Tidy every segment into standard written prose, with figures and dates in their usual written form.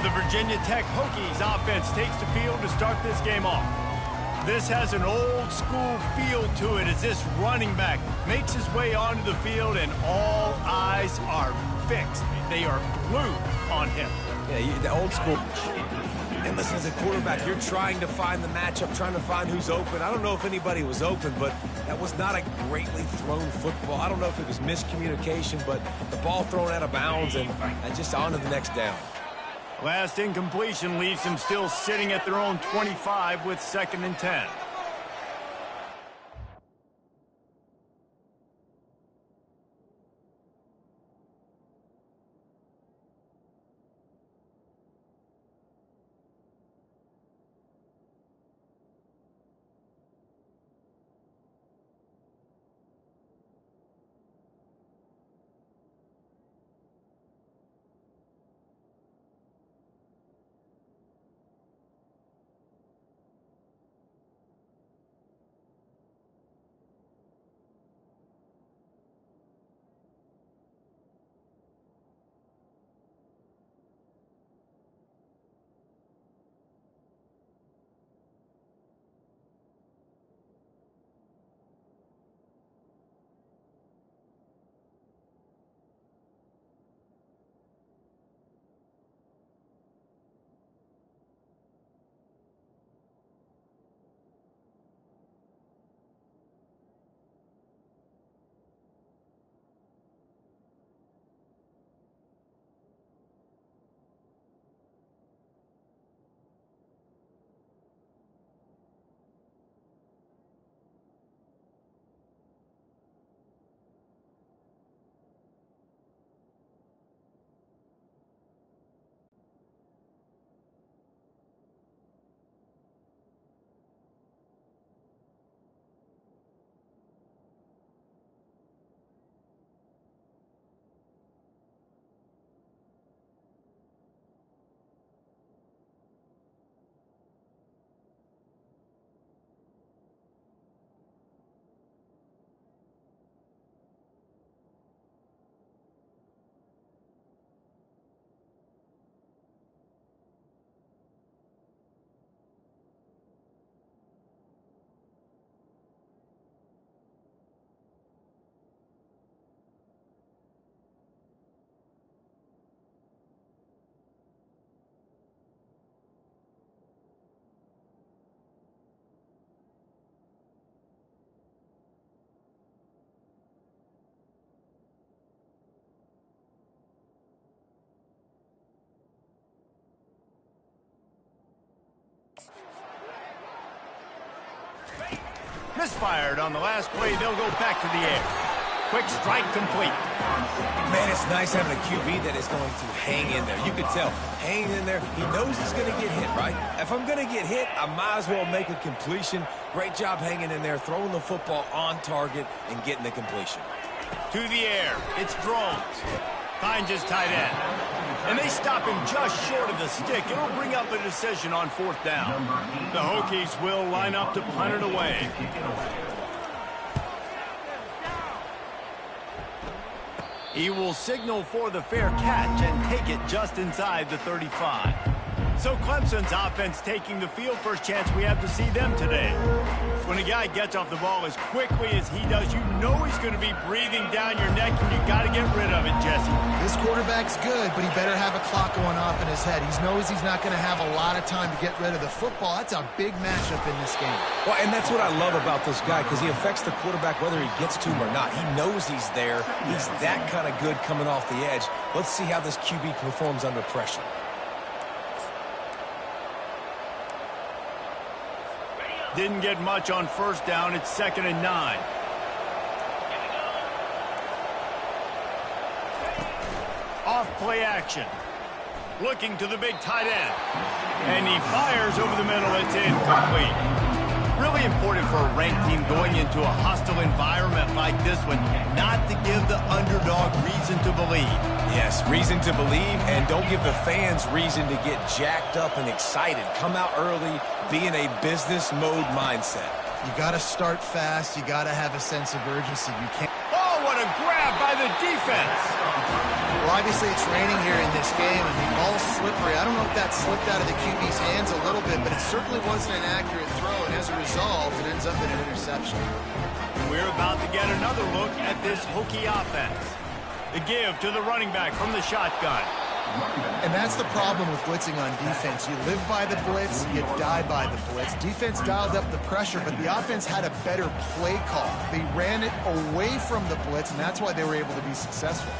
the Virginia Tech Hokies offense takes the field to start this game off. This has an old-school feel to it as this running back makes his way onto the field and all eyes are fixed. They are glued on him. Yeah, the old school. And listen, as a quarterback, you're trying to find the matchup, trying to find who's open. I don't know if anybody was open, but that was not a greatly thrown football. I don't know if it was miscommunication, but the ball thrown out of bounds and just on to the next down. Last incompletion leaves them still sitting at their own 25 with 2nd and 10. Misfired on the last play. They'll go back to the air. Quick strike complete. Man, it's nice having a QB that is going to hang in there. You can tell, hanging in there. He knows he's going to get hit, right? If I'm going to get hit, I might as well make a completion. Great job hanging in there, throwing the football on target and getting the completion. To the air. It's Drones. Finds his tight end. And they stop him just short of the stick. It'll bring up a decision on 4th down. The Hokies will line up to punt it away. He will signal for the fair catch and take it just inside the 35. So Clemson's offense taking the field. First chance we have to see them today. When a guy gets off the ball as quickly as he does, you know he's going to be breathing down your neck, and you got to get rid of it, Jesse. This quarterback's good, but he better have a clock going off in his head. He knows he's not going to have a lot of time to get rid of the football. That's a big matchup in this game. Well, and that's what I love about this guy, because he affects the quarterback whether he gets to him or not. He knows he's there. He's that kind of good coming off the edge. Let's see how this QB performs under pressure. Didn't get much on 1st down. It's 2nd and 9. Off play action. Looking to the big tight end. And he fires over the middle. It's incomplete. Really important for a ranked team going into a hostile environment like this one, not to give the underdog reason to believe. Yes, reason to believe, and don't give the fans reason to get jacked up and excited. Come out early, be in a business mode mindset. You got to start fast. You got to have a sense of urgency. You can't. Oh, what a grab by by the defense. Well, obviously it's raining here in this game, and the ball's slippery. I don't know if that slipped out of the QB's hands a little bit, but it certainly wasn't an accurate throw, and as a result, it ends up in an interception. We're about to get another look at this Hokie offense. The give to the running back from the shotgun. And that's the problem with blitzing on defense. You live by the blitz, you die by the blitz. Defense dialed up the pressure, but the offense had a better play call. They ran it away from the blitz, and that's why they were able to be successful.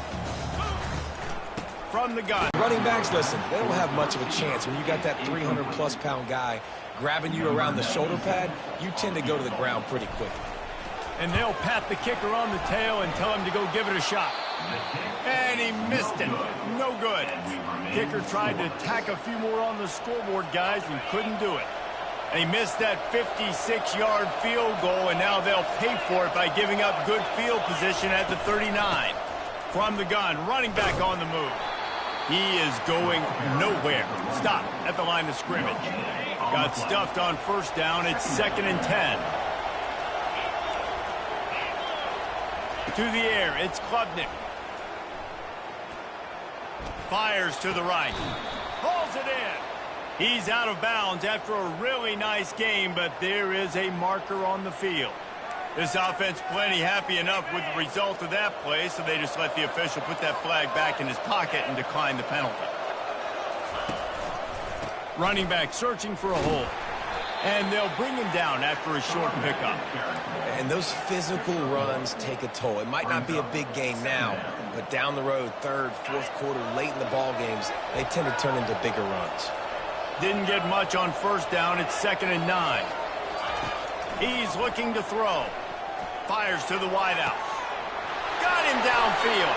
From the gun. Running backs, listen, they don't have much of a chance. When you got that 300-plus pound guy grabbing you around the shoulder pad, you tend to go to the ground pretty quickly. And they'll pat the kicker on the tail and tell him to go give it a shot. And he missed it. No good. Kicker tried to tack a few more on the scoreboard, guys, and couldn't do it. And he missed that 56-yard field goal, and now they'll pay for it by giving up good field position at the 39. From the gun, running back on the move. He is going nowhere. Stop at the line of scrimmage. Got stuffed on first down. It's 2nd and 10. To the air, it's Klubnik. Fires to the right. Pulls it in. He's out of bounds after a really nice game, but there is a marker on the field. This offense plenty happy enough with the result of that play, so they just let the official put that flag back in his pocket and decline the penalty. Running back searching for a hole. And they'll bring him down after a short pickup. And those physical runs take a toll. It might not be a big game now, but down the road, third, fourth quarter, late in the ball games, they tend to turn into bigger runs. Didn't get much on first down. It's 2nd and 9. He's looking to throw. Fires to the wideout. Got him downfield.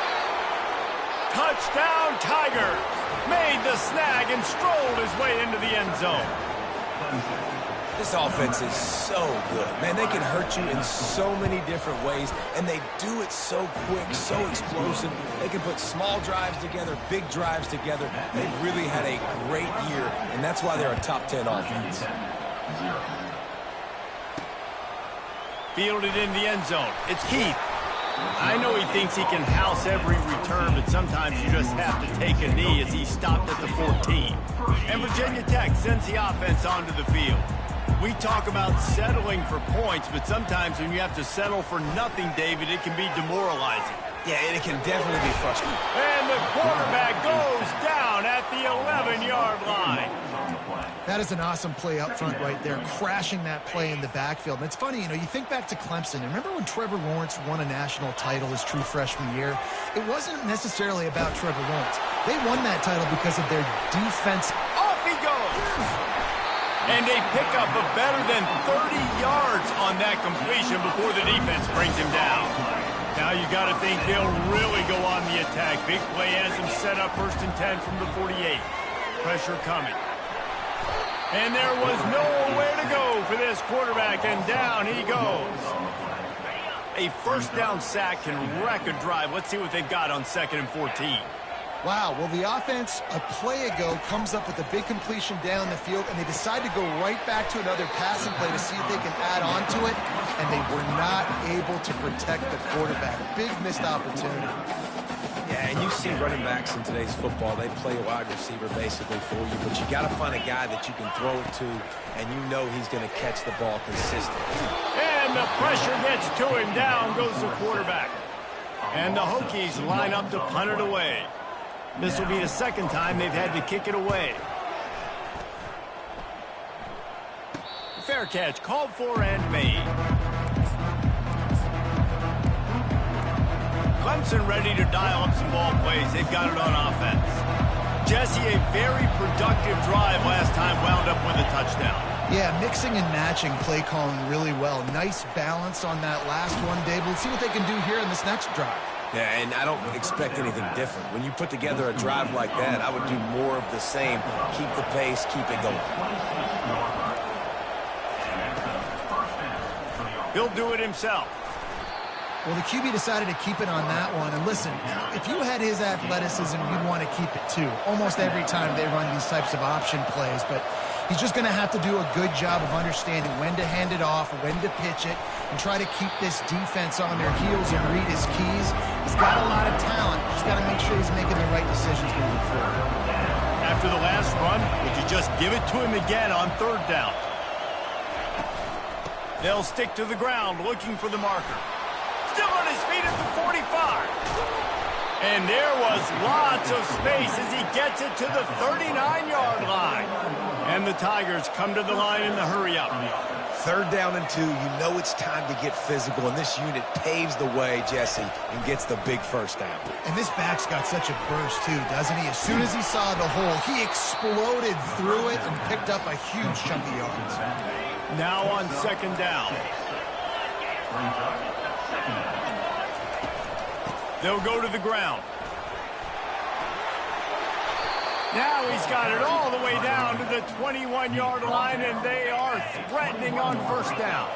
Touchdown, Tigers. Made the snag and strolled his way into the end zone. This offense is so good. Man, they can hurt you in so many different ways, and they do it so quick, so explosive. They can put small drives together, big drives together. They've really had a great year, and that's why they're a top 10 offense. Fielded in the end zone. It's Keith. I know he thinks he can house every return, but sometimes you just have to take a knee as he stopped at the 14. And Virginia Tech sends the offense onto the field. We talk about settling for points, but sometimes when you have to settle for nothing, David, it can be demoralizing. Yeah, and it can definitely be frustrating. And the quarterback goes down at the 11-yard line. That is an awesome play up front right there, crashing that play in the backfield. And it's funny, you know, you think back to Clemson. Remember when Trevor Lawrence won a national title his true freshman year? It wasn't necessarily about Trevor Lawrence. They won that title because of their defense. Off he goes! And a pickup of better than 30 yards on that completion before the defense brings him down. Now you got to think they'll really go on the attack. Big play has them set up 1st and 10 from the 48. Pressure coming. And there was nowhere to go for this quarterback, and down he goes. A first down sack can wreck a drive. Let's see what they've got on 2nd and 14. Wow, well, the offense a play ago comes up with a big completion down the field, and they decide to go right back to another passing play to see if they can add on to it, and they were not able to protect the quarterback. Big missed opportunity. Yeah, and you see running backs in today's football, they play wide receiver basically for you, but you got to find a guy that you can throw it to, and you know he's going to catch the ball consistently. And the pressure gets to him. Down goes the quarterback. And the Hokies line up to punt it away. This will be the second time they've had to kick it away. Fair catch called for and made. Clemson ready to dial up some ball plays. They've got it on offense. Jesse, a very productive drive last time, wound up with a touchdown. Yeah, mixing and matching play calling really well. Nice balance on that last one, Dave. Let's see what they can do here in this next drive. Yeah, and I don't expect anything different. When you put together a drive like that, I would do more of the same. Keep the pace, keep it going. He'll do it himself. Well, the QB decided to keep it on that one. And listen, if you had his athleticism, you'd want to keep it too. Almost every time they run these types of option plays. But He's just going to have to do a good job of understanding when to hand it off, when to pitch it, and try to keep this defense on their heels and read his keys. He's got a lot of talent. Just got to make sure he's making the right decisions moving forward. After the last run, would you just give it to him again on third down? They'll stick to the ground looking for the marker. Still on his feet at the 45. And there was lots of space as he gets it to the 39-yard line. And the Tigers come to the line in the hurry-up. Third down and 2, you know it's time to get physical, and this unit paves the way, Jesse, and gets the big first down. And this back's got such a burst, too, doesn't he? As soon as he saw the hole, he exploded through it and picked up a huge chunk of yards. Now on second down. They'll go to the ground. Now he's got it all the way down to the 21-yard line, and they are threatening on first down.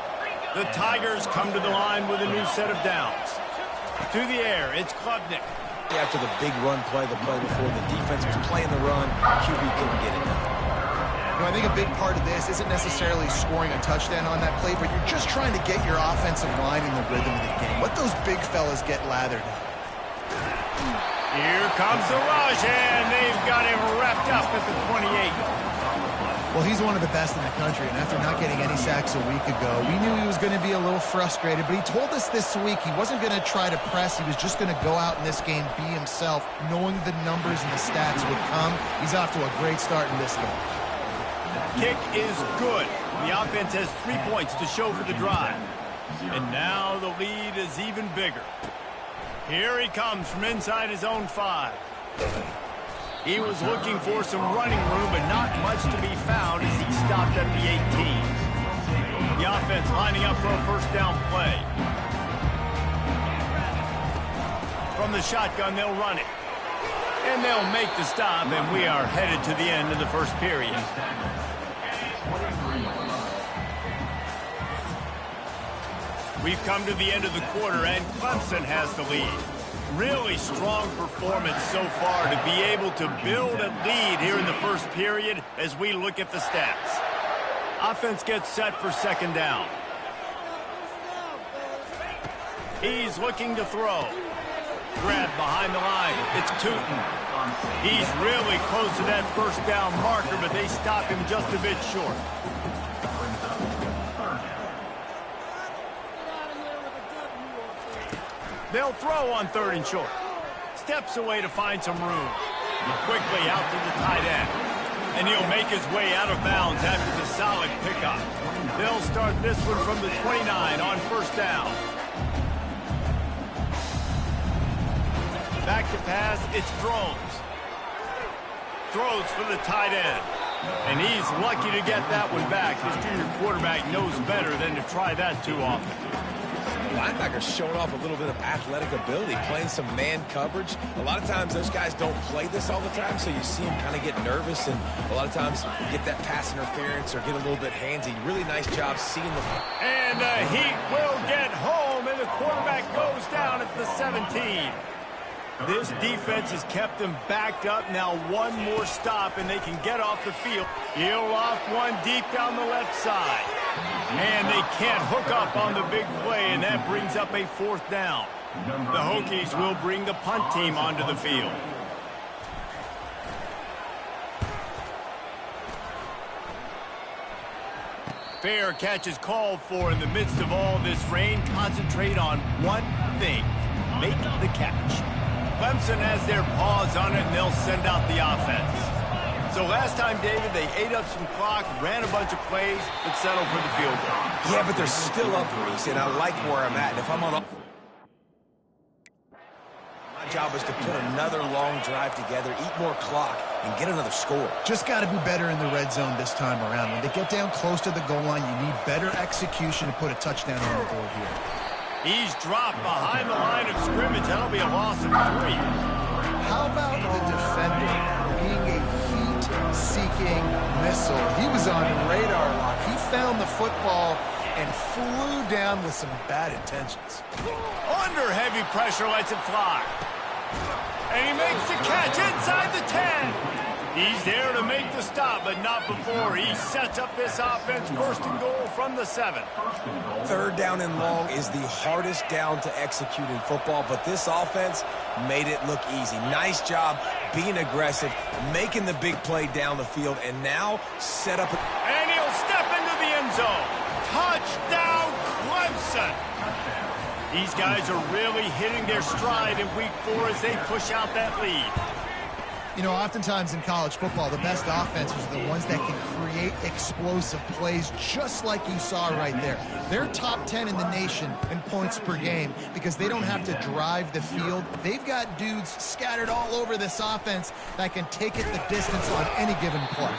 The Tigers come to the line with a new set of downs. To the air, it's Klubnik. After the big run play, the play before, the defense was playing the run. QB couldn't get it done. You know, I think a big part of this isn't necessarily scoring a touchdown on that play, but you're just trying to get your offensive line in the rhythm of the game. Let those big fellas get lathered up. Here comes the rush, and they've got him wrapped up at the 28. Well, he's one of the best in the country, and after not getting any sacks a week ago, we knew he was going to be a little frustrated, but he told us this week he wasn't going to try to press. He was just going to go out in this game, be himself, knowing the numbers and the stats would come. He's off to a great start in this game. Kick is good. The offense has 3 points to show for the drive. And now the lead is even bigger. Here he comes from inside his own 5. He was looking for some running room, but not much to be found as he stopped at the 18. The offense lining up for a first down play. From the shotgun, they'll run it. And they'll make the stop, and we are headed to the end of the first period. We've come to the end of the quarter, and Clemson has the lead. Really strong performance so far to be able to build a lead here in the first period as we look at the stats. Offense gets set for second down. He's looking to throw. Grabbed behind the line. It's Tootin. He's really close to that first down marker, but they stop him just a bit short. They'll throw on third and short. Steps away to find some room. Quickly out to the tight end. And he'll make his way out of bounds after the solid pickup. They'll start this one from the 29 on first down. Back to pass, it's Throws. Throws for the tight end. And he's lucky to get that one back. His junior quarterback knows better than to try that too often. Linebacker's showing off a little bit of athletic ability, playing some man coverage. A lot of times those guys don't play this all the time, so you see him kind of get nervous and a lot of times get that pass interference or get a little bit handsy. Really nice job seeing the... And the Heat will get home, and the quarterback goes down at the 17. This defense has them backed up. Now one more stop, and they can get off the field. He'll loft one deep down the left side. And they can't hook up on the big play, and that brings up a fourth down. The Hokies will bring the punt team onto the field. Fair catch is called for in the midst of all this rain. Concentrate on one thing. Make the catch. Clemson has their paws on it, and they'll send out the offense. So last time, David, they ate up some clock, ran a bunch of plays, but settled for the field goal. Yeah, but they're still up, Reese, and I like where I'm at. And if I'm on... My job is to put another long drive together, eat more clock, and get another score. Just got to be better in the red zone this time around. When they get down close to the goal line, you need better execution to put a touchdown on the board here. He's dropped behind the line of scrimmage. That'll be a loss of 3. How about the defender being a heat-seeking missile? He was on radar lock. He found the football and flew down with some bad intentions. Under heavy pressure, lets it fly. And he makes the catch inside the 10. He's there to make the stop, but not before. He sets up this offense, first and goal from the 7. Third down and long is the hardest down to execute in football, but this offense made it look easy. Nice job being aggressive, making the big play down the field, and now set up. And he'll step into the end zone. Touchdown, Clemson! These guys are really hitting their stride in week 4 as they push out that lead. You know, oftentimes in college football, the best offenses are the ones that can create explosive plays, just like you saw right there. They're top 10 in the nation in points per game because they don't have to drive the field. They've got dudes scattered all over this offense that can take it the distance on any given play.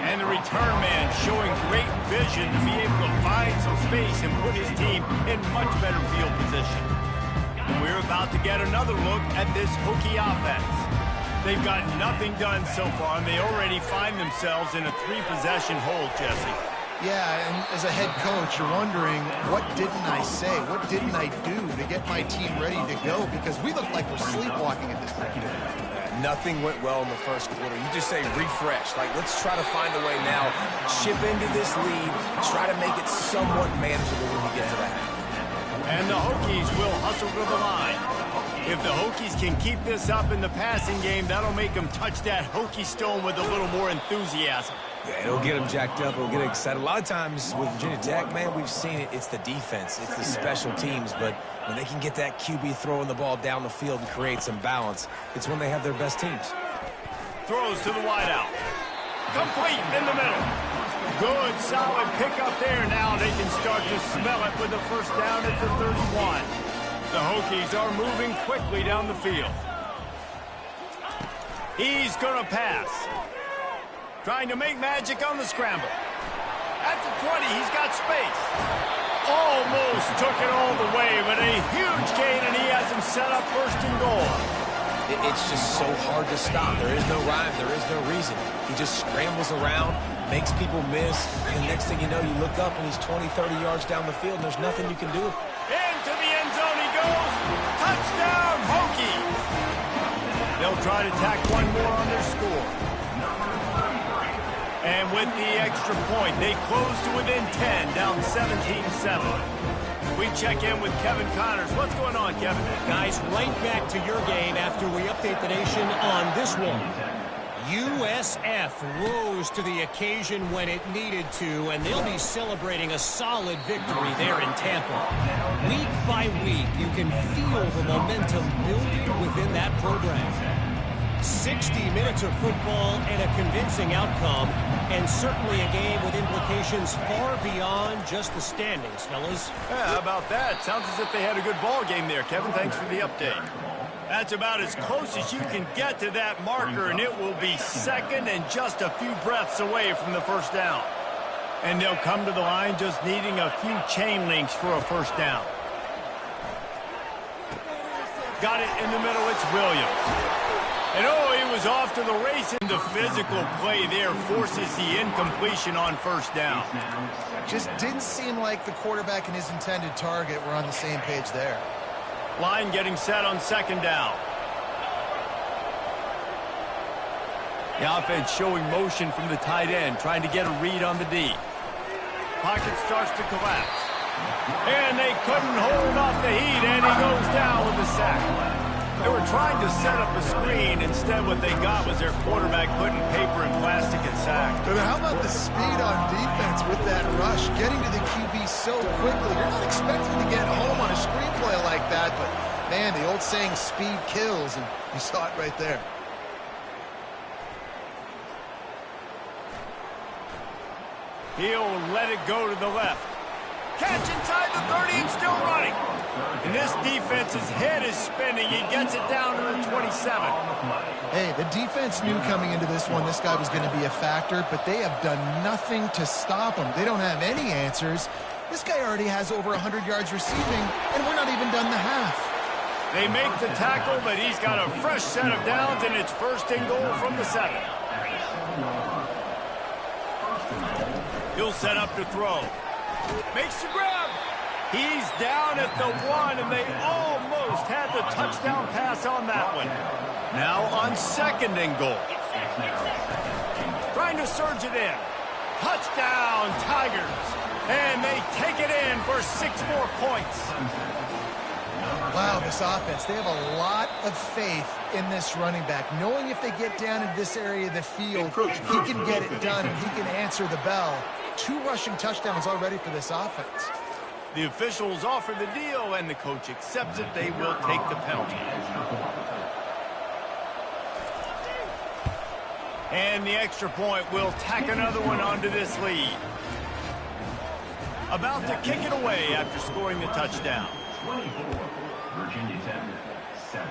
And the return man showing great vision to be able to find some space and put his team in much better field position. And we're about to get another look at this Hokie offense. They've got nothing done so far, and they already find themselves in a 3-possession hole, Jesse. Yeah, and as a head coach, you're wondering, what didn't I say? What didn't I do to get my team ready to go? Because we look like we're sleepwalking at this point. Nothing went well in the first quarter. You just say refresh. Like, let's try to find a way now. Chip into this lead. Try to make it somewhat manageable when we get to the half. And the Hokies will hustle to the line. If the Hokies can keep this up in the passing game, that'll make them touch that Hokie stone with a little more enthusiasm. Yeah, it'll get them jacked up. It'll get them excited. A lot of times with Virginia Tech, man, we've seen it. It's the defense. It's the special teams. But when they can get that QB throwing the ball down the field and create some balance, it's when they have their best teams. Throws to the wideout. Complete in the middle. Good, solid pickup there. Now they can start to smell it with the first down at the 31. The Hokies are moving quickly down the field. He's going to pass. Trying to make magic on the scramble. At the 20, he's got space. Almost took it all the way, but a huge gain, and he has him set up first and goal. It's just so hard to stop. There is no rhyme. There is no reason. He just scrambles around, makes people miss, and the next thing you know, you look up and he's 20, 30 yards down the field, and there's nothing you can do. Into the end zone he goes. Touchdown, Hokies. They'll try to tack one more on their score. And with the extra point, they close to within 10, down 17-7. We check in with Kevin Connors. What's going on, Kevin? Guys, right back to your game after we update the nation on this one. USF rose to the occasion when it needed to, and they'll be celebrating a solid victory there in Tampa. Week by week, you can feel the momentum building within that program. 60 minutes of football and a convincing outcome, and certainly a game with implications far beyond just the standings, fellas. Yeah, how about that? Sounds as if they had a good ball game there, Kevin. Thanks for the update. That's about as close as you can get to that marker, and it will be second and just a few breaths away from the first down. And they'll come to the line just needing a few chain links for a first down. Got it in the middle. It's Williams. And oh, he was off to the race, and the physical play there forces the incompletion on first down. Just didn't seem like the quarterback and his intended target were on the same page there. Line getting set on second down. The offense showing motion from the tight end, trying to get a read on the D. Pocket starts to collapse. And they couldn't hold off the heat, and he goes down with a sack. They were trying to set up a screen. Instead, what they got was their quarterback putting paper and plastic and sack. But how about the speed on defense with that rush? Getting to the QB so quickly. You're not expecting to get home on a screenplay like that, but, man, the old saying, speed kills, and you saw it right there. He'll let it go to the left. Catch inside the 30 and still running. And this defense's head is spinning. He gets it down to the 27. Hey, the defense knew coming into this one this guy was going to be a factor, but they have done nothing to stop him. They don't have any answers. This guy already has over 100 yards receiving, and we're not even done the half. They make the tackle, but he's got a fresh set of downs, and it's first and goal from the 7. He'll set up to throw. Makes the grab. He's down at the 1, and they almost had the touchdown pass on that one. Now on second and goal. Trying to surge it in. Touchdown, Tigers. And they take it in for 6 more points. Wow, this offense, they have a lot of faith in this running back, knowing if they get down in this area of the field, he can get it done and he can answer the bell. 2 rushing touchdowns already for this offense. The officials offer the deal, and the coach accepts it. They will take the penalty. And the extra point will tack another one onto this lead. About to kick it away after scoring the touchdown. 24, Virginia Tech, 7.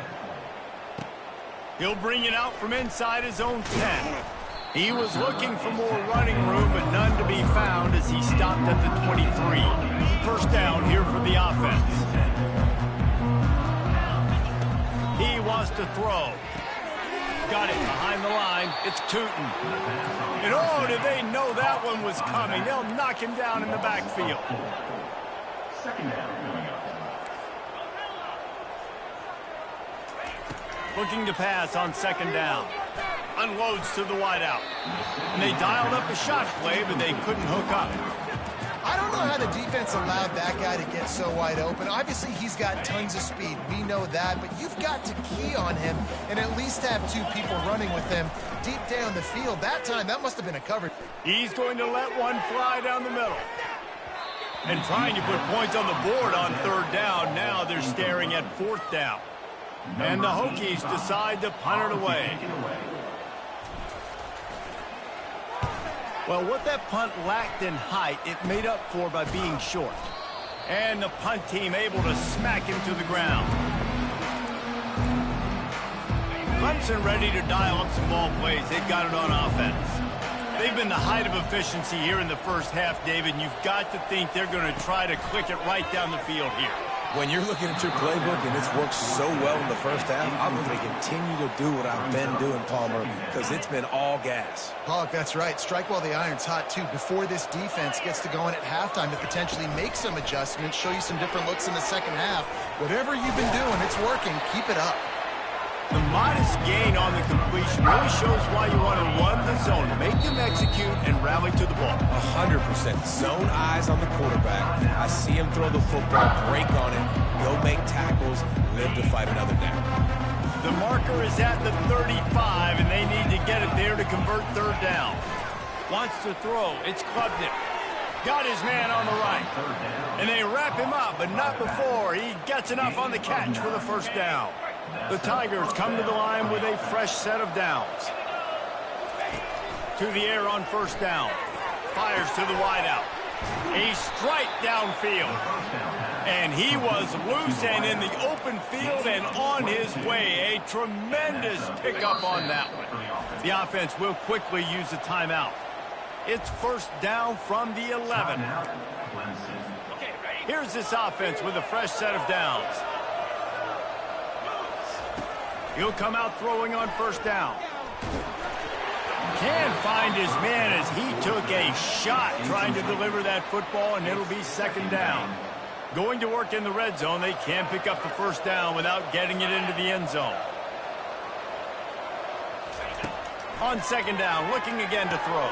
He'll bring it out from inside his own 10. He was looking for more running room, but none to be found as he stopped at the 23. First down here for the offense. He wants to throw. Got it behind the line. It's Tootin. And oh, did they know that one was coming? They'll knock him down in the backfield. Second down coming up. Looking to pass on second down. Unloads to the wideout. And they dialed up a shot play, but they couldn't hook up. I don't know how the defense allowed that guy to get so wide open. Obviously, he's got tons of speed. We know that, but you've got to key on him and at least have 2 people running with him deep down the field. That time, that must have been a cover. He's going to let one fly down the middle. And trying to put points on the board on third down. Now they're staring at fourth down. And the Hokies decide to punt it away. Well, what that punt lacked in height, it made up for by being short. And the punt team able to smack him to the ground. Clemson ready to dial up some ball plays. They've got it on offense. They've been the height of efficiency here in the first half, David, and you've got to think they're going to try to click it right down the field here. When you're looking at your playbook and it's worked so well in the first half, I'm going to continue to do what I've been doing, Palmer, because it's been all gas. Oh, that's right. Strike while the iron's hot, too. Before this defense gets to going at halftime to potentially make some adjustments, show you some different looks in the second half. Whatever you've been doing, it's working. Keep it up. The modest gain on the completion really shows why you want to run the zone. Make them execute and rally to the ball. 100%. Zone eyes on the quarterback. I see him throw the football, break on it, go make tackles, live to fight another down. The marker is at the 35, and they need to get it there to convert third down. Wants to throw. It's Klubnik. Got his man on the right. And they wrap him up, but not before he gets enough on the catch for the first down. The Tigers come to the line with a fresh set of downs. To the air on first down. Fires to the wideout. A strike downfield. And he was loose and in the open field and on his way. A tremendous pickup on that one. The offense will quickly use a timeout. It's first down from the 11. Here's this offense with a fresh set of downs. He'll come out throwing on first down. Can't find his man as he took a shot trying to deliver that football, and it'll be second down. Going to work in the red zone, they can't pick up the first down without getting it into the end zone. On second down, looking again to throw.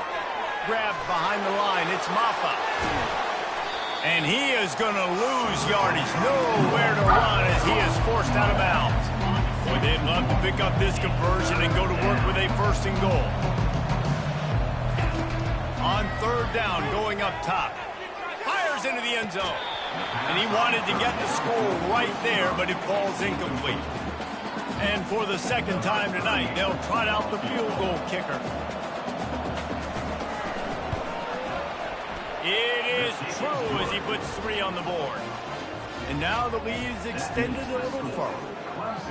Grabbed behind the line, it's Maffa. And he is going to lose yardage. Nowhere to run as he is forced out of bounds. Boy, they'd love to pick up this conversion and go to work with a first and goal. On third down, going up top. Fires into the end zone. And he wanted to get the score right there, but it falls incomplete. And for the second time tonight, they'll trot out the field goal kicker. It is true as he puts 3 on the board. And now the lead is extended a little further.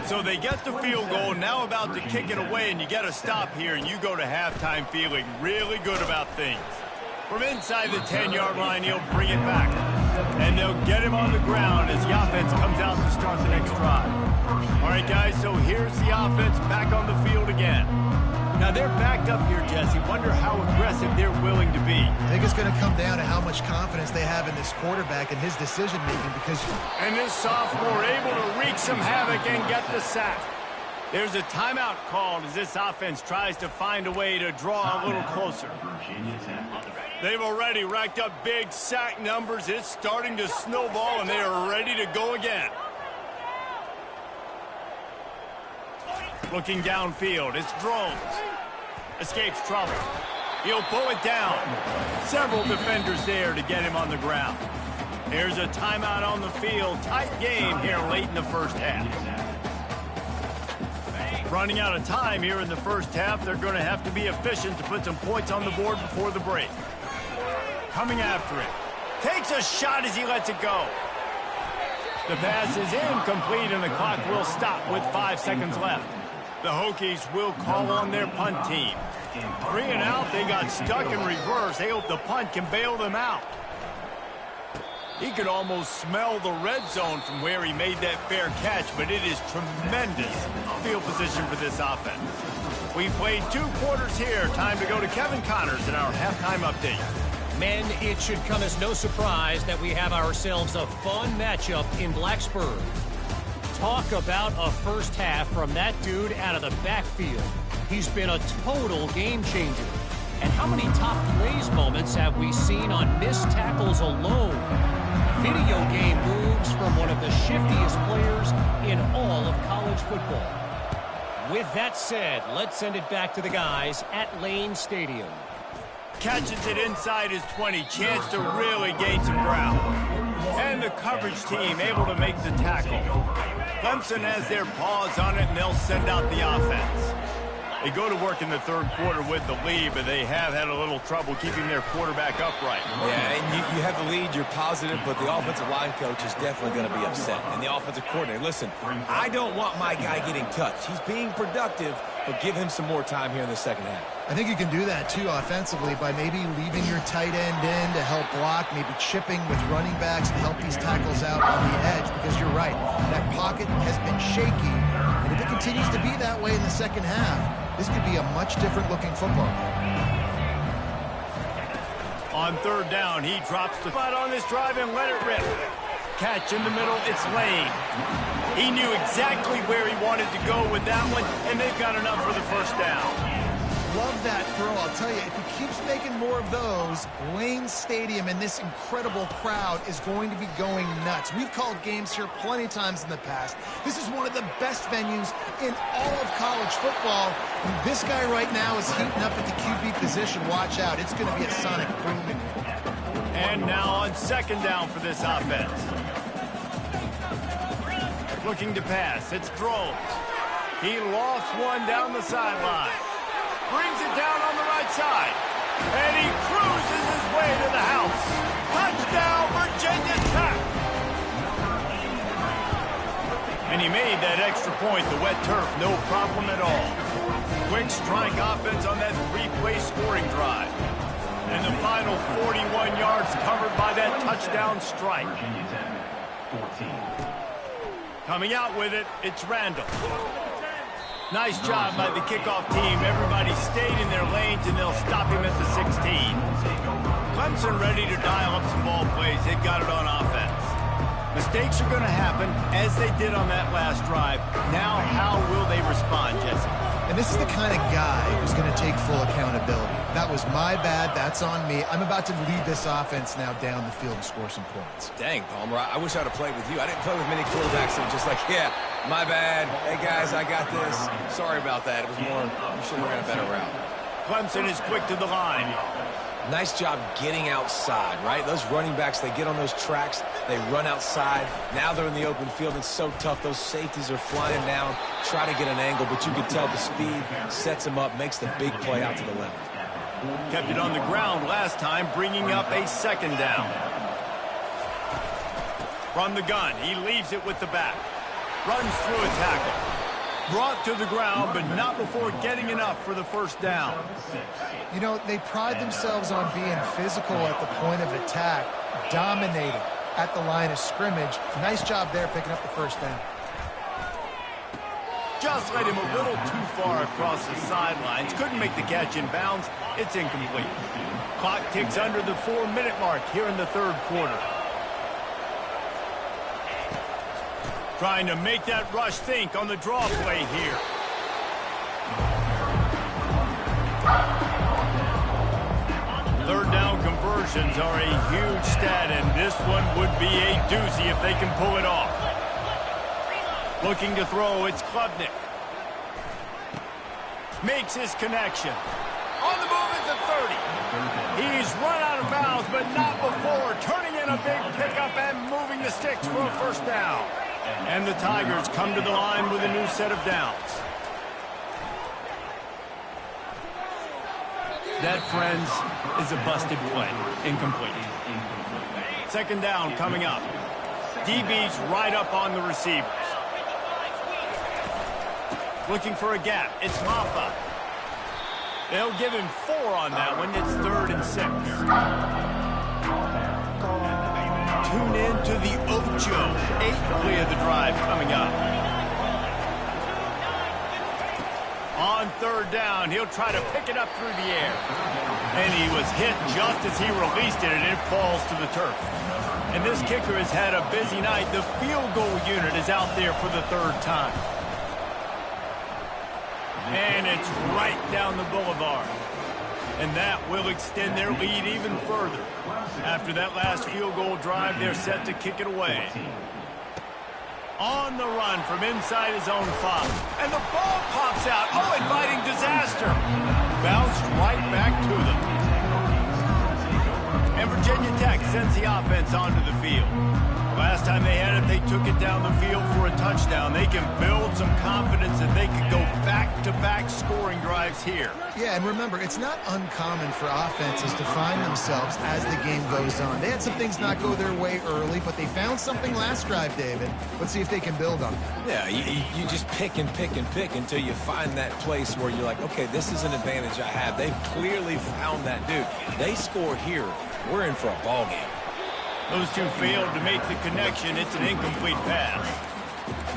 So they get the field goal, now about to kick it away, and you get a stop here, and you go to halftime feeling really good about things. From inside the 10-yard line, he'll bring it back. And they'll get him on the ground as the offense comes out to start the next drive. All right, guys, so here's the offense back on the field again. Now, they're backed up here, Jesse. Wonder how aggressive they're willing to be. I think it's going to come down to how much confidence they have in this quarterback and his decision-making because... And this sophomore able to wreak some havoc and get the sack. There's a timeout called as this offense tries to find a way to draw a little closer. They've already racked up big sack numbers. It's starting to snowball, and they are ready to go again. Looking downfield, it's Drones. Escapes trouble. He'll pull it down. Several defenders there to get him on the ground. There's a timeout on the field. Tight game here late in the first half. Running out of time here in the first half. They're going to have to be efficient to put some points on the board before the break. Coming after it. Takes a shot as he lets it go. The pass is incomplete, and the clock will stop with 5 seconds left. The Hokies will call on their punt team. 3 and out. They got stuck in reverse. They hope the punt can bail them out. He could almost smell the red zone from where he made that fair catch, but it is tremendous field position for this offense. We've played 2 quarters here. Time to go to Kevin Connors in our halftime update. Men, it should come as no surprise that we have ourselves a fun matchup in Blacksburg. Talk about a first half from that dude out of the backfield. He's been a total game changer. And how many top plays moments have we seen on missed tackles alone? Video game moves from one of the shiftiest players in all of college football. With that said, let's send it back to the guys at Lane Stadium. Catches it inside his 20. Chance to really gain some ground. And the coverage team able to make the tackle. Clemson has their paws on it, and they'll send out the offense. They go to work in the third quarter with the lead, but they have had a little trouble keeping their quarterback upright. Yeah, and you have the lead, you're positive, but the offensive line coach is definitely going to be upset. And the offensive coordinator, listen, I don't want my guy getting touched. He's being productive, but give him some more time here in the second half. I think you can do that, too, offensively, by maybe leaving your tight end in to help block, maybe chipping with running backs to help these tackles out on the edge, because you're right, that pocket has been shaky, and if it continues to be that way in the second half, this could be a much different-looking football. On third down, he drops the spot on this drive and let it rip. Catch in the middle, it's Lane. He knew exactly where he wanted to go with that one, and they've got enough for the first down. Love that throw. I'll tell you, if he keeps making more of those, Lane Stadium and this incredible crowd is going to be going nuts. We've called games here plenty of times in the past. This is one of the best venues in all of college football. And this guy right now is heating up at the QB position. Watch out. It's going to be a sonic boom in here. And now on second down for this offense. Looking to pass. It's Drones. He lofts one down the sideline. Brings it down on the right side. And he cruises his way to the house. Touchdown, Virginia Tech. And he made that extra point, the wet turf, no problem at all. Quick strike offense on that 3-play scoring drive. And the final 41 yards covered by that touchdown strike. Virginia Tech, 14. Coming out with it, it's Randall. Nice job by the kickoff team. Everybody stayed in their lanes, and they'll stop him at the 16. Clemson ready to dial up some ball plays. They've got it on offense. Mistakes are going to happen, as they did on that last drive. Now, how will they respond, Jesse? And this is the kind of guy who's going to take full accountability. That was my bad. That's on me. I'm about to lead this offense now down the field and score some points. Dang, Palmer, I wish I'd have played with you. I didn't play with many quarterbacks that were just like, yeah, my bad. Hey, guys, I got this. Sorry about that. It was more, you should have ran a better route. Clemson is quick to the line. Nice job getting outside, right? Those running backs, they get on those tracks, they run outside. Now they're in the open field. It's so tough. Those safeties are flying down, try to get an angle, but you can tell the speed sets them up, makes the big play out to the left. Kept it on the ground last time, bringing up a second down. From the gun, he leaves it with the back. Runs through a tackle. Brought to the ground, but not before getting enough for the first down. You know, they pride themselves on being physical at the point of attack, dominating at the line of scrimmage. Nice job there picking up the first down. Just led him a little too far across the sidelines. Couldn't make the catch in bounds. It's incomplete. Clock ticks under the 4-minute mark here in the third quarter. Trying to make that rush think on the draw play here. Third down conversions are a huge stat, and this one would be a doozy if they can pull it off. Looking to throw, it's Klubnik. Makes his connection. On the move at the 30. He's run out of bounds, but not before. Turning in a big pickup and moving the sticks for a first down. And the Tigers come to the line with a new set of downs. That, friends, is a busted play. Incomplete. Second down coming up. DB's right up on the receivers. Looking for a gap. It's Maffa. They'll give him 4 on that one. It's 3rd and 6. Tune in to the Ocho. 8th play of the drive coming up. On 3rd down, he'll try to pick it up through the air. And he was hit just as he released it, and it falls to the turf. And this kicker has had a busy night. The field goal unit is out there for the 3rd time. And it's right down the boulevard. And that will extend their lead even further. After that last field goal drive, they're set to kick it away. On the run from inside his own 5. And the ball pops out. Oh, inviting disaster. Bounced right back to them. And Virginia Tech sends the offense onto the field. Last time they had it, they took it down the field for a touchdown. They can build some confidence that they can go back-to-back scoring drives here. Yeah, and remember, it's not uncommon for offenses to find themselves as the game goes on. They had some things not go their way early, but they found something last drive, David. Let's see if they can build on it. Yeah, you just pick and pick and pick until you find that place where you're like, okay, this is an advantage I have. They've clearly found that dude. They score here. We're in for a ball game. Those two failed to make the connection. It's an incomplete pass.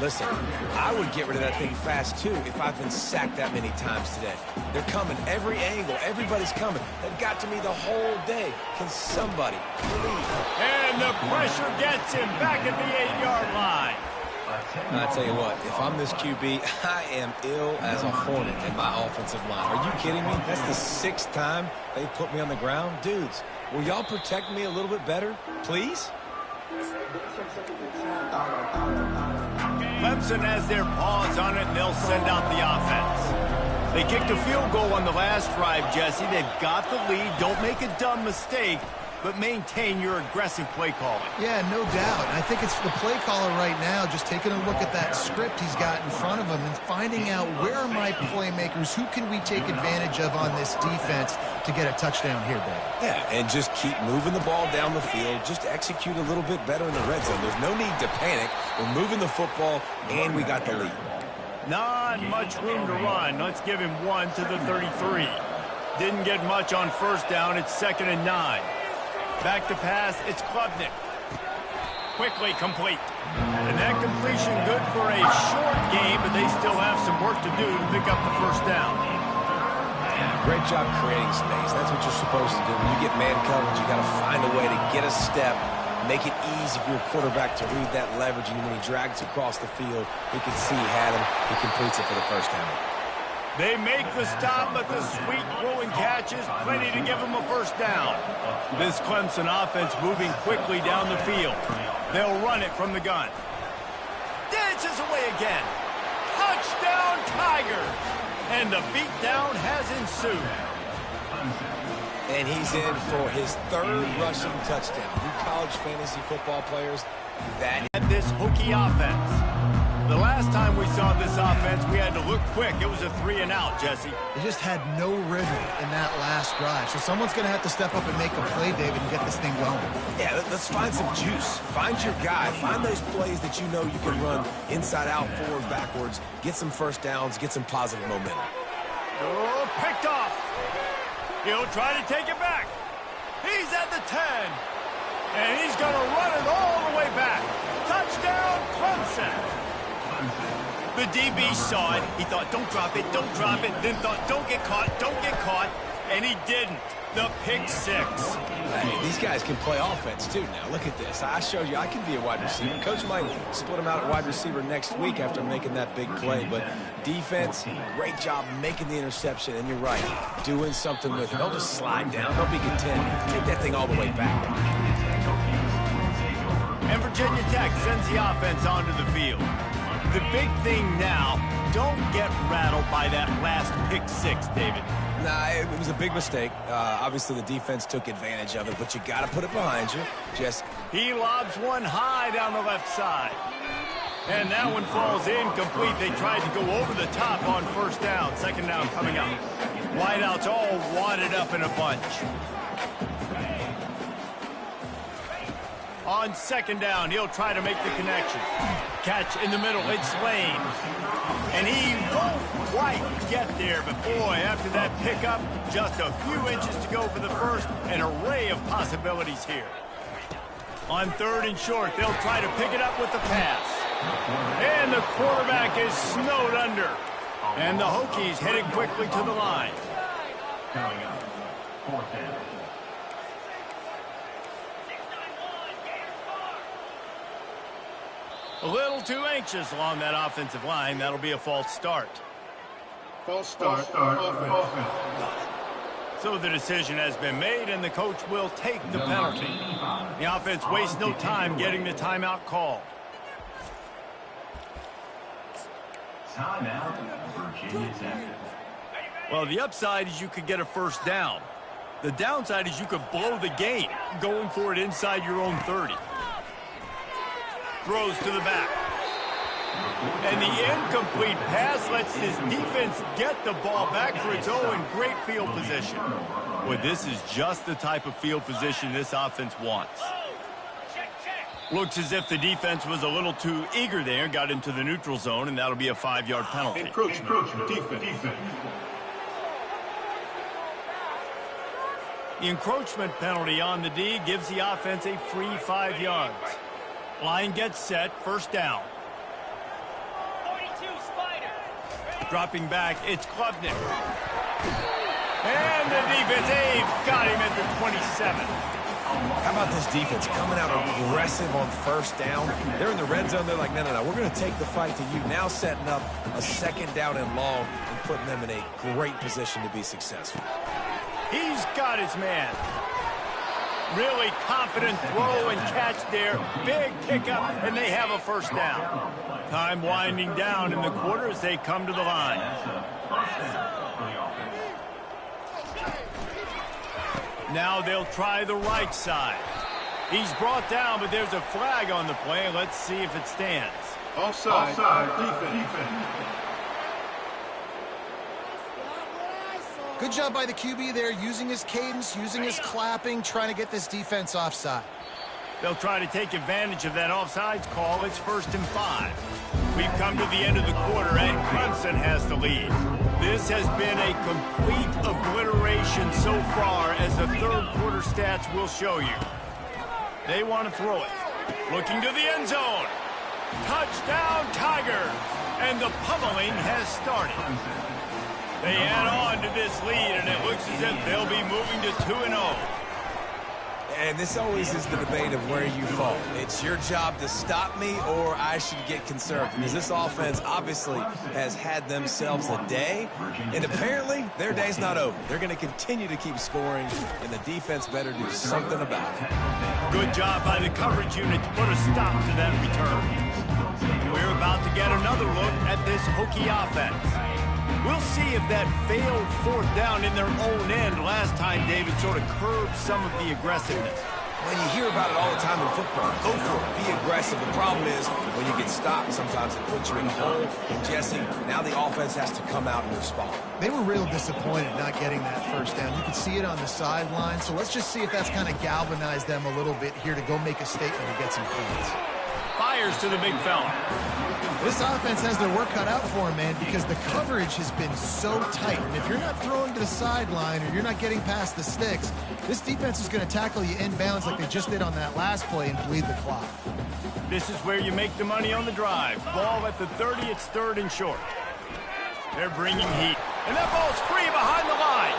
Listen, I would get rid of that thing fast, too, if I've been sacked that many times today. They're coming every angle. Everybody's coming. They've got to me the whole day. Can somebody please? And the pressure gets him back at the 8-yard line. I tell you what, if I'm this QB, I am ill as a hornet in my offensive line. Are you kidding me? That's the 6th time they put me on the ground. Dudes, will y'all protect me a little bit better, please? Clemson has their paws on it, and they'll send out the offense. They kicked a field goal on the last drive, Jesse. They've got the lead. Don't make a dumb mistake, but maintain your aggressive play calling. Yeah, no doubt. I think it's the play caller right now just taking a look at that script he's got in front of him and finding out where are my playmakers, who can we take advantage of on this defense to get a touchdown here, Dave. Yeah, and just keep moving the ball down the field. Just execute a little bit better in the red zone. There's no need to panic. We're moving the football, and we got the lead. Not much room to run. Let's give him 1 to the 33. Didn't get much on 1st down. It's 2nd and 9. Back to pass, it's Klubnik. Quickly complete. And that completion good for a short game, but they still have some work to do to pick up the 1st down. Yeah, great job creating space. That's what you're supposed to do. When you get man coverage, you got to find a way to get a step, make it easy for your quarterback to read that leverage, and when he drags across the field, he can see he had him. He completes it for the 1st down. They make the stop, but the sweet rolling catch is plenty to give them a 1st down. This Clemson offense moving quickly down the field. They'll run it from the gun. Dances away again. Touchdown, Tigers! And the beatdown has ensued. And he's in for his 3rd rushing touchdown. You college fantasy football players, that is this hooky offense. The last time we saw this offense, we had to look quick. It was a 3-and-out, Jesse. They just had no rhythm in that last drive. So someone's going to have to step up and make a play, David, and get this thing going. Yeah, let's find some juice. Find your guy. Find those plays that you know you can run inside out, forward, backwards. Get some 1st downs. Get some positive momentum. Oh, picked off. He'll try to take it back. He's at the 10. And he's going to run it all the way back. Touchdown, Clemson. The DB saw it. He thought, don't drop it, then thought, don't get caught, and he didn't. The pick six. Hey, these guys can play offense, too, now. Look at this. I showed you I can be a wide receiver. Coach might split him out at wide receiver next week after making that big play. But defense, great job making the interception. And you're right, doing something with it. Don't just slide down. Don't be content. Take that thing all the way back. And Virginia Tech sends the offense onto the field. The big thing now, don't get rattled by that last pick six, David. Nah, it was a big mistake. Obviously, the defense took advantage of it, but you got to put it behind you. He lobs one high down the left side. And that one falls incomplete. They tried to go over the top on first down. Second down coming up. Wideouts all wadded up in a bunch. On second down, he'll try to make the connection. Catch in the middle, it's Lane. And he won't quite get there, but boy, after that pickup, just a few inches to go for the first. An array of possibilities here. On third and short, they'll try to pick it up with the pass. And the quarterback is snowed under. And the Hokies headed quickly to the line. Coming up, fourth down. A little too anxious along that offensive line. That'll be a false start. False start. Offense. So the decision has been made, and the coach will take the penalty. The offense wastes no time getting the timeout call. Timeout, Virginia Tech. Well, the upside is you could get a first down. The downside is you could blow the game going for it inside your own 30. Throws to the back. And the incomplete pass lets his defense get the ball back for its own great field position. Well, this is just the type of field position this offense wants. Looks as if the defense was a little too eager there, got into the neutral zone, and that'll be a 5-yard penalty. Encroachment. Defense. The encroachment penalty on the D gives the offense a free 5 yards. Line gets set, first down. 42, Spider. Dropping back, it's Klubnik. And the defense, they've got him at the 27. How about this defense coming out aggressive on first down? They're in the red zone. They're like, no, we're going to take the fight to you. Now setting up a second down and long and putting them in a great position to be successful. He's got his man. Really confident throw and catch there. Big pickup, and they have a first down. Time winding down in the quarter as they come to the line. Now they'll try the right side. He's brought down, but there's a flag on the play. Let's see if it stands. Offside. Defense. Good job by the QB there, using his cadence, using his clapping, trying to get this defense offside. They'll try to take advantage of that offsides call. It's 1st and 5. We've come to the end of the quarter, and Clemson has the lead. This has been a complete obliteration so far, as the third quarter stats will show you. They want to throw it. Looking to the end zone. Touchdown, Tigers! And the pummeling has started. They add on to this lead, and it looks as if they'll be moving to 2-0. And this always is the debate of where you fall. It's your job to stop me, or I should get concerned. Because this offense obviously has had themselves a day, and apparently their day's not over. They're going to continue to keep scoring, and the defense better do something about it. Good job by the coverage unit to put a stop to that return. We're about to get another look at this Hokie offense. We'll see if that failed fourth down in their own end last time, David, sort of curbed some of the aggressiveness. Well, you hear about it all the time in football. Go for it. Be aggressive. The problem is when you get stopped, sometimes it puts you in a hole. And Jesse, now the offense has to come out and respond. They were real disappointed not getting that first down. You could see it on the sideline. So let's just see if that's kind of galvanized them a little bit here to go make a statement and get some points. Fires to the big fella. This offense has their work cut out for them, man, because the coverage has been so tight. And if you're not throwing to the sideline or you're not getting past the sticks, this defense is going to tackle you inbounds like they just did on that last play and bleed the clock. This is where you make the money on the drive. Ball at the 30, it's 3rd and short. They're bringing heat. And that ball's free behind the line.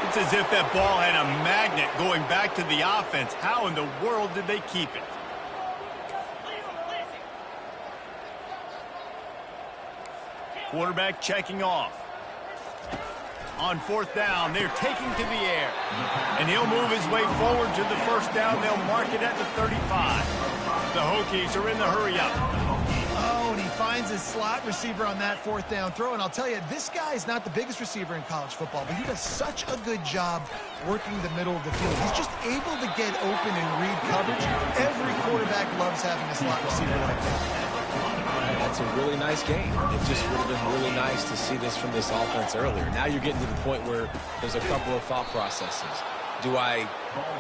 It's as if that ball had a magnet going back to the offense. How in the world did they keep it? Quarterback checking off. On fourth down, they're taking to the air. And he'll move his way forward to the first down. They'll mark it at the 35. The Hokies are in the hurry-up. Oh, and he finds his slot receiver on that fourth down throw. And I'll tell you, this guy is not the biggest receiver in college football, but he does such a good job working the middle of the field. He's just able to get open and read coverage. Every quarterback loves having a slot receiver like that. That's a really nice game. It just would have been really nice to see this from this offense earlier. Now you're getting to the point where there's a couple of thought processes. Do I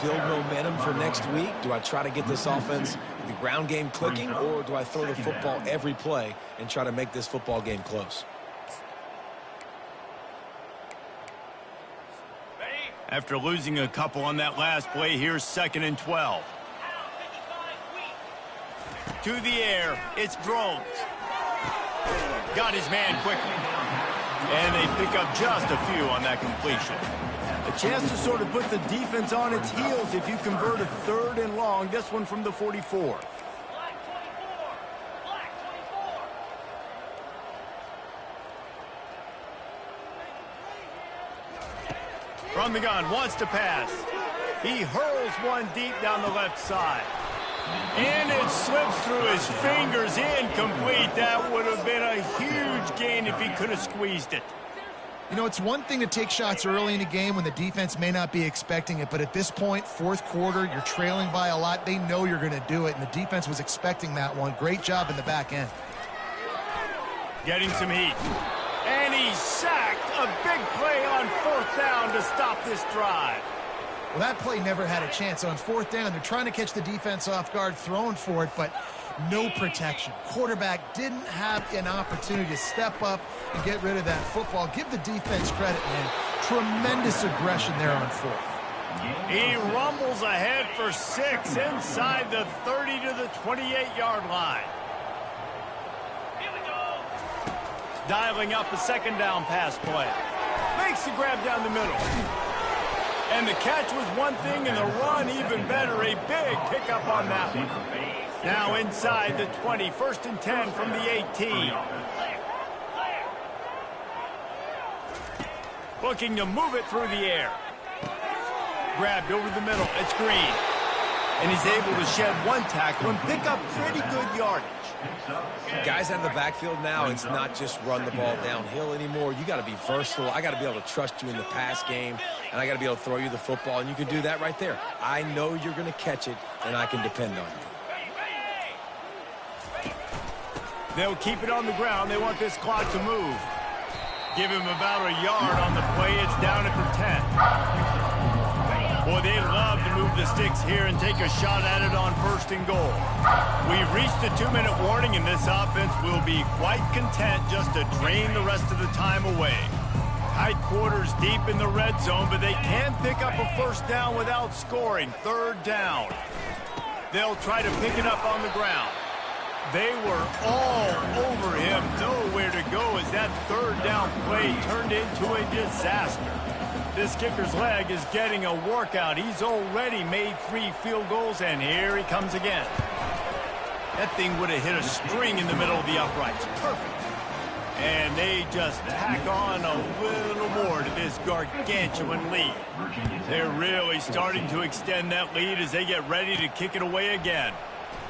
build momentum for next week? Do I try to get this offense, the ground game clicking, or do I throw the football every play and try to make this football game close? After losing a couple on that last play, here's 2nd and 12. To the air, it's Drones. Got his man quickly. And they pick up just a few on that completion. A chance to sort of put the defense on its heels if you convert a 3rd and long. This one from the 44. From the gun, wants to pass. He hurls one deep down the left side. And it slips through his fingers, incomplete. That would have been a huge gain if he could have squeezed it. You know, it's one thing to take shots early in a game when the defense may not be expecting it, but at this point, fourth quarter, you're trailing by a lot. They know you're going to do it, and the defense was expecting that one. Great job in the back end. Getting some heat. And he's sacked. A big play on 4th down to stop this drive. Well, that play never had a chance. On 4th down, they're trying to catch the defense off guard, throwing for it, but no protection. Quarterback didn't have an opportunity to step up and get rid of that football. Give the defense credit, man. Tremendous aggression there on 4th. He rumbles ahead for 6 inside the 30 to the 28-yard line. Dialing up a 2nd down pass play. Makes the grab down the middle. And the catch was one thing, and the run even better. A big pickup on that one. Now inside the 20, 1st and 10 from the 18. Looking to move it through the air. Grabbed over the middle. It's Green. And he's able to shed one tackle and pick up pretty good yardage. Guys out of the backfield now, it's not just run the ball downhill anymore. You got to be versatile. I got to be able to trust you in the pass game, and I got to be able to throw you the football, and you can do that right there. I know you're going to catch it, and I can depend on you. They'll keep it on the ground. They want this clock to move. Give him about a yard on the play. It's down at the 10. Boy, they love to move the sticks here and take a shot at it on 1st and goal. We've reached the 2-minute warning, and this offense will be quite content just to drain the rest of the time away. Tight quarters deep in the red zone, but they can pick up a 1st down without scoring. 3rd down. They'll try to pick it up on the ground. They were all over him. Nowhere to go as that 3rd down play turned into a disaster. This kicker's leg is getting a workout. He's already made 3 field goals, and here he comes again. That thing would have hit a string in the middle of the uprights. Perfect. And they just tack on a little more to this gargantuan lead. They're really starting to extend that lead as they get ready to kick it away again.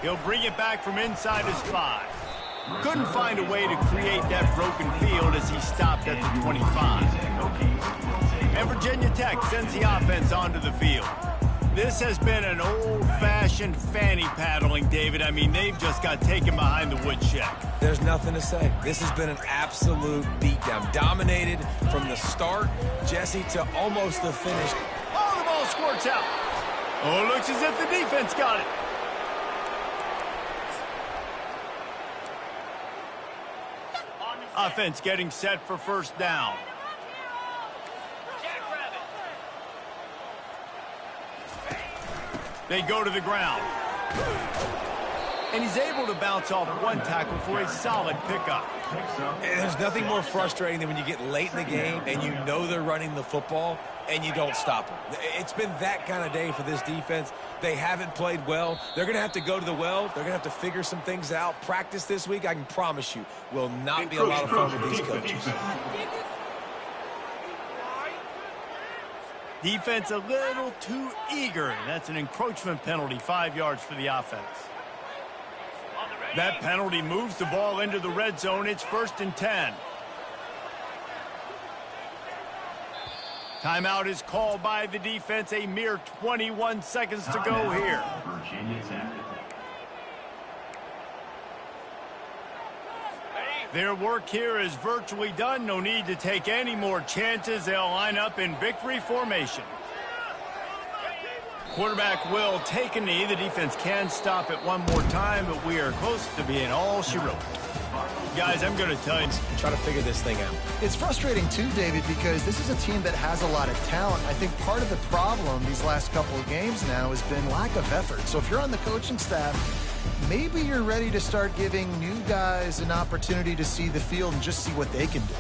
He'll bring it back from inside his 5. Couldn't find a way to create that broken field as he stopped at the 25. And Virginia Tech sends the offense onto the field. This has been an old-fashioned fanny paddling, David. I mean, they've just got taken behind the woodshed. There's nothing to say. This has been an absolute beatdown. Dominated from the start, Jesse, to almost the finish. Oh, the ball squirts out. Oh, looks as if the defense got it. Offense getting set for 1st down. They go to the ground. And he's able to bounce off one tackle for a solid pickup. And there's nothing more frustrating than when you get late in the game and you know they're running the football and you don't stop them. It's been that kind of day for this defense. They haven't played well. They're going to have to go to the well. They're going to have to figure some things out. Practice this week, I can promise you, will not be a lot of fun with these coaches. Defense a little too eager. That's an encroachment penalty, 5 yards for the offense. That penalty moves the ball into the red zone. It's 1st and 10. Timeout is called by the defense. A mere 21 seconds to go here. Virginia Tech. Their work here is virtually done. No need to take any more chances. They'll line up in victory formation. Quarterback will take a knee. The defense can stop it one more time, but we are close to being all she wrote. Guys, I'm going to tell you. Try to figure this thing out. It's frustrating too, David, because this is a team that has a lot of talent. I think part of the problem these last couple of games now has been lack of effort. So if you're on the coaching staff, maybe you're ready to start giving new guys an opportunity to see the field and just see what they can do.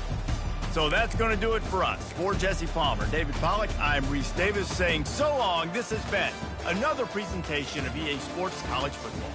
So that's going to do it for us. For Jesse Palmer, David Pollack, I'm Reese Davis saying so long. This has been another presentation of EA Sports College Football.